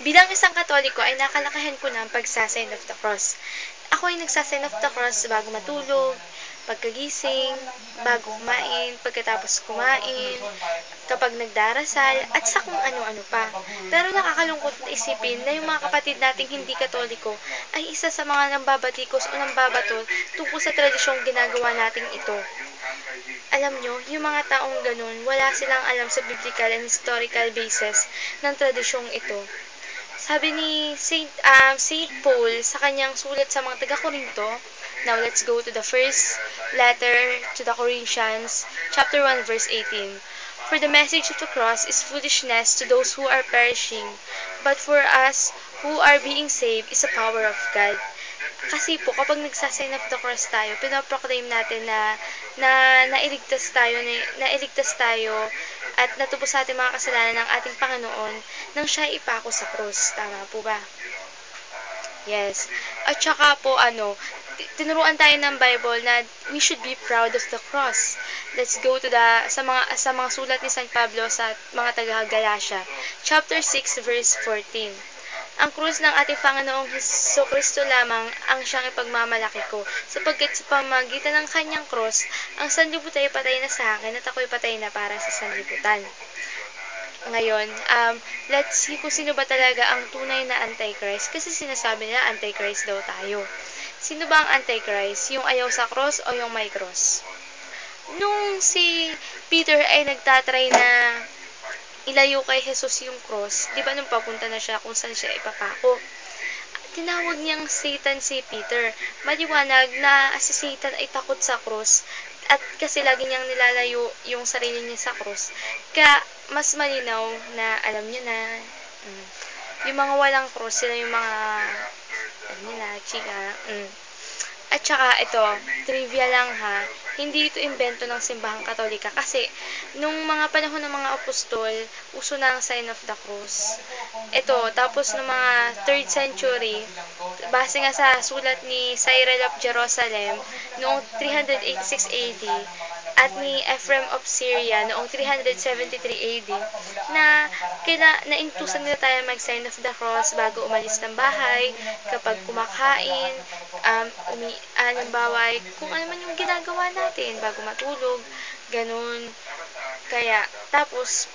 Bilang isang Katoliko ay nakalakahan ko na ang pagsa-sign of the cross. Ako ay nagsa-sign of the cross bago matulog, pagkagising, bago kumain, pagkatapos kumain, kapag nagdarasal, at sa kung ano-ano pa. Pero nakakalungkot na isipin na yung mga kapatid nating hindi Katoliko ay isa sa mga nambabatikos o nambabatol tungkol sa tradisyong ginagawa nating ito. Alam nyo, yung mga taong ganun, wala silang alam sa biblical and historical basis ng tradisyong ito. Sabi ni Saint Paul sa kanyang sulat sa mga taga-Korinto, now let's go to the first letter to the Corinthians, chapter 1, verse 18. For the message of the cross is foolishness to those who are perishing, but for us who are being saved is the power of God. Kasi po, kapag nagsasign of the cross tayo, pinaproclaim natin na nailigtas tayo at natubos sa ating mga kasalanan ng ating Panginoon nang siya ipako sa cross. Tama po ba? Yes. At saka po, tinuruan tayo ng Bible na we should be proud of the cross. Let's go to sa mga sulat ni San Pablo sa mga taga-Galatia, chapter 6, verse 14. Ang krus ng ating Panginoong Hesukristo lamang ang siyang ipagmamalaki ko, sapagkat sa pamamagitan ng kanyang krus, ang sanlibutan ay patay na sa akin at ako'y patay na para sa sanlibutan. Ngayon, let's see kung sino ba talaga ang tunay na Antichrist, kasi sinasabi nila Antichrist daw tayo. Sino ba ang Antichrist? Yung ayaw sa cross o yung may cross? Nung si Peter ay nagtatry na ilayo kay Jesus yung cross, di ba nung papunta na siya kung saan siya ipapako, tinawag niyang Satan si Peter. Maliwanag na si Satan ay takot sa cross at kasi lagi niyang nilalayo yung sarili niya sa cross. Kaya mas malinaw na alam niyo na yung mga walang cross, sila yung mga chika. At saka ito, trivia lang ha, hindi ito imbento ng simbahang Katolika kasi nung mga panahon ng mga apostol, uso na ang sign of the cross. Ito, tapos ng mga 3rd century, base nga sa sulat ni Cyril of Jerusalem noong 386 AD at ni Ephraim of Syria noong 373 AD na naintusan nila tayo mag-sign of the cross bago umalis ng bahay, kapag kumakain, halimbawa, kung ano man yung ginagawa natin bago matulog, ganun. Kaya, tapos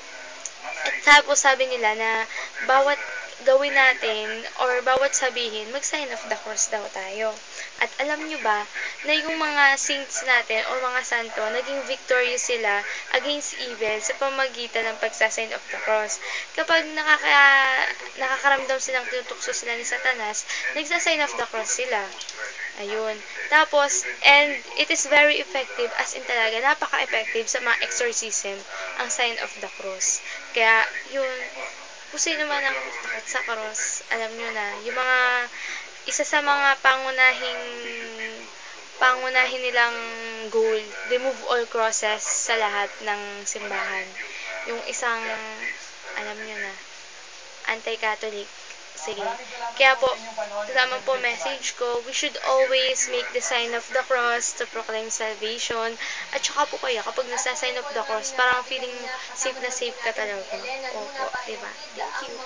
sabi nila na bawat gawin natin or bawat sabihin, mag-sign of the cross daw tayo. At alam nyo ba na yung mga saints natin o mga santo, naging victorious sila against evil sa pamagitan ng pagsasign of the cross. Kapag nakakaramdam silang tinutukso sila ni Satanas, nagsasign of the cross sila. Ayun. Tapos, and it is very effective, as in talaga, napaka-effective sa mga exorcism, ang sign of the cross. Kaya, yun, kung sino man ang takot sa cross, alam nyo na, yung mga, isa sa mga pangunahin nilang goal, remove all crosses sa lahat ng simbahan. Yung isang, alam nyo na, anti-Catholic. Sige. Kaya po, lamang po message ko, we should always make the sign of the cross to proclaim salvation. At saka po kaya, kapag nasa-sign of the cross, parang feeling safe na safe ka talaga. Opo, diba? Thank you.